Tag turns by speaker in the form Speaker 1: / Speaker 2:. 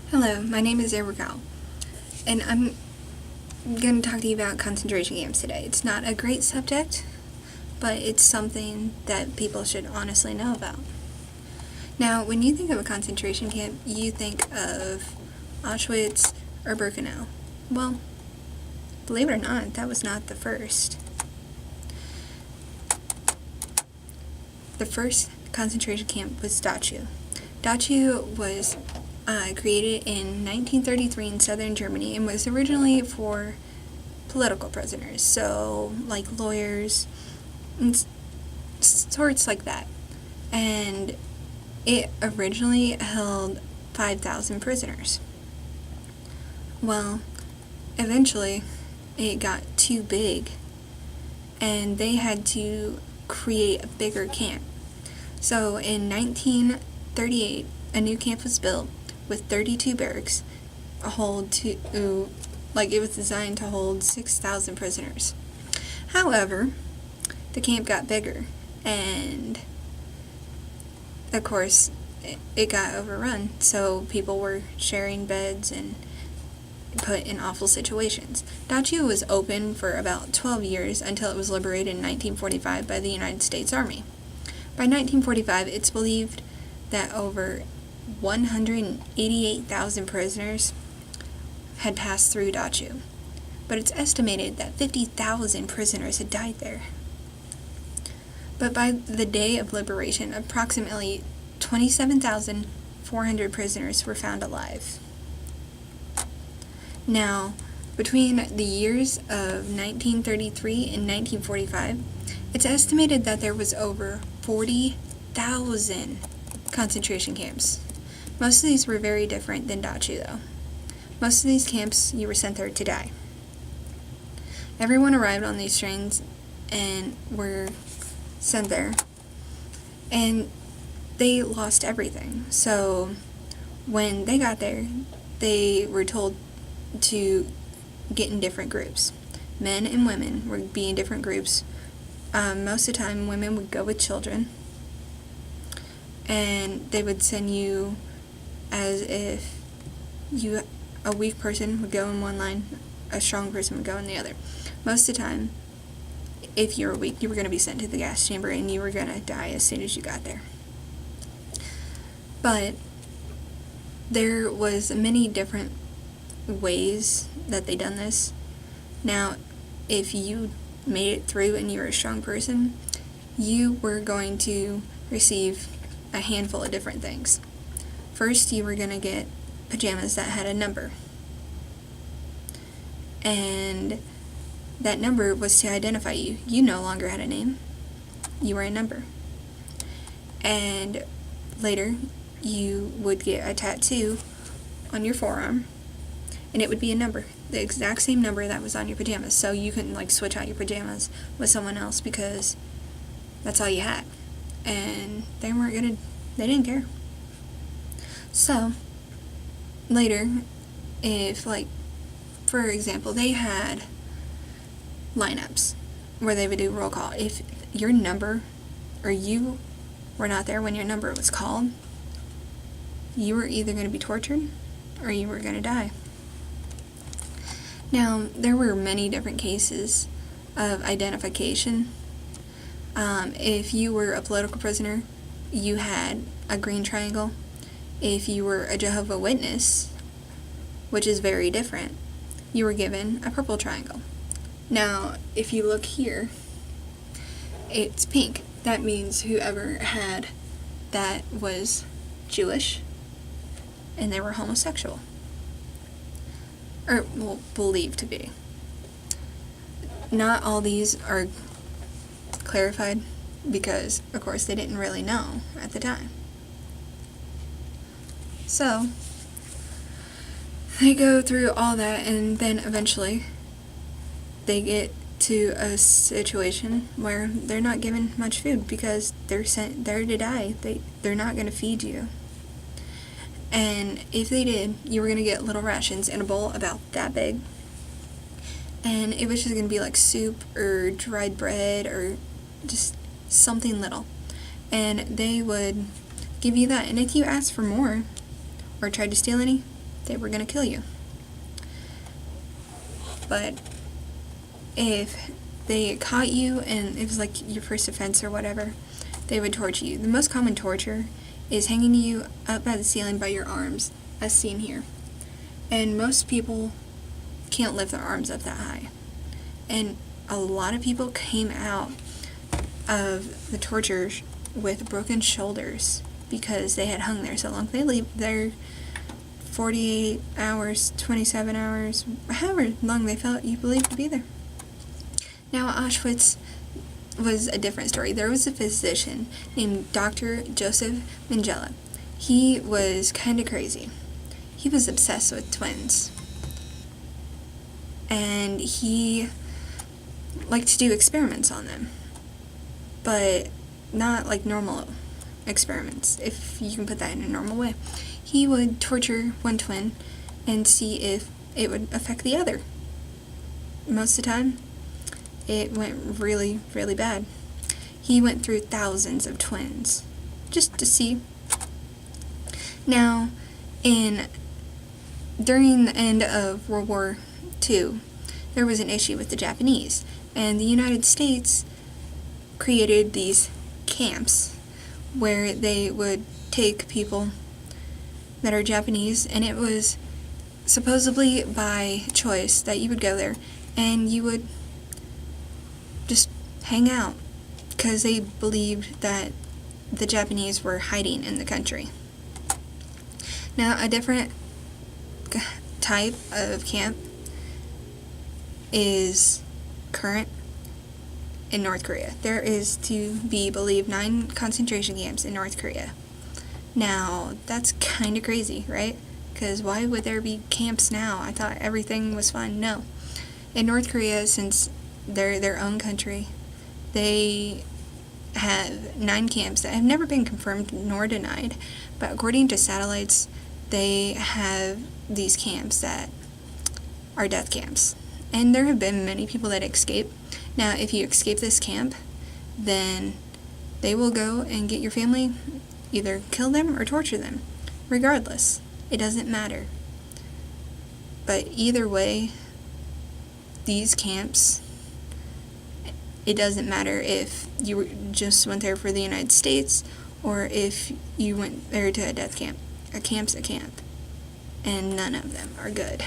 Speaker 1: Hello, my name is Erica, and I'm going to talk to you about concentration camps today. It's not a great subject, but it's something that people should honestly know about. Now, when you think of a concentration camp, you think of Auschwitz or Birkenau. Well, believe it or not, that was not the first. The first concentration camp was Dachau. Dachau was created in 1933 in southern Germany and was originally for political prisoners, so like lawyers and sorts like that. And it originally held 5,000 prisoners. Well, eventually it got too big and they had to create a bigger camp. So in 1938, a new camp was built with 32 barracks, it was designed to hold 6,000 prisoners. However, the camp got bigger, and of course, it got overrun, so people were sharing beds and put in awful situations. Dachau was open for about 12 years until it was liberated in 1945 by the United States Army. By 1945, it's believed that over 188,000 prisoners had passed through Dachau, but it's estimated that 50,000 prisoners had died there. But by the day of liberation, approximately 27,400 prisoners were found alive. Now, between the years of 1933 and 1945, it's estimated that there was over 40,000 concentration camps. Most of these were very different than Dachau, though. Most of these camps, you were sent there to die. Everyone arrived on these trains and were sent there, and they lost everything. So when they got there, they were told to get in different groups. Men and women would be in different groups. Most of the time, women would go with children, and they would send you as if a weak person would go in one line, a strong person would go in the other. Most of the time, if you were weak, you were going to be sent to the gas chamber and you were going to die as soon as you got there. But there was many different ways that they done this. Now, if you made it through and you were a strong person, you were going to receive a handful of different things. First, you were going to get pajamas that had a number. And that number was to identify you. You no longer had a name. You were a number. And later, you would get a tattoo on your forearm, and it would be a number, the exact same number that was on your pajamas. So you couldn't switch out your pajamas with someone else because that's all you had. And they didn't care. So later, if for example, they had lineups where they would do roll call. If your number, or you were not there when your number was called, you were either going to be tortured or you were going to die. Now, there were many different cases of identification. If you were a political prisoner, you had a green triangle. If you were a Jehovah's Witness, which is very different, you were given a purple triangle. Now, if you look here, it's pink. That means whoever had that was Jewish and they were homosexual. Or, well, believed to be. Not all these are clarified because, of course, they didn't really know at the time. So, they go through all that, and then eventually they get to a situation where they're not given much food because they're sent there to die. They're not going to feed you. And if they did, you were going to get little rations in a bowl about that big. And it was just going to be like soup or dried bread or just something little. And they would give you that. And if you asked for more or tried to steal any, they were going to kill you. But if they caught you and it was like your first offense or whatever, they would torture you. The most common torture is hanging you up by the ceiling by your arms, as seen here. And most people can't lift their arms up that high. And a lot of people came out of the torture with broken shoulders because they had hung there so long. They leave there 48 hours, 27 hours, however long they felt you believed to be there. Now, Auschwitz was a different story. There was a physician named Dr. Joseph Mengele. He was kind of crazy. He was obsessed with twins. And he liked to do experiments on them. But not like normal experiments, if you can put that in a normal way. He would torture one twin and see if it would affect the other. Most of the time, it went really, really bad. He went through thousands of twins just to see. Now, during the end of World War II, there was an issue with the Japanese, and the United States created these camps where they would take people that are Japanese, and it was supposedly by choice that you would go there and you would just hang out because they believed that the Japanese were hiding in the country. Now, a different type of camp is current in North Korea. There is to be believed 9 concentration camps in North Korea. Now, that's kind of crazy, right? Because why would there be camps now? I thought everything was fine. No. In North Korea, since they're their own country, they have 9 camps that have never been confirmed nor denied. But according to satellites, they have these camps that are death camps. And there have been many people that escape. Now, if you escape this camp, then they will go and get your family, either kill them or torture them. Regardless, it doesn't matter. But either way, these camps, it doesn't matter if you just went there for the United States or if you went there to a death camp. A camp's a camp, and none of them are good.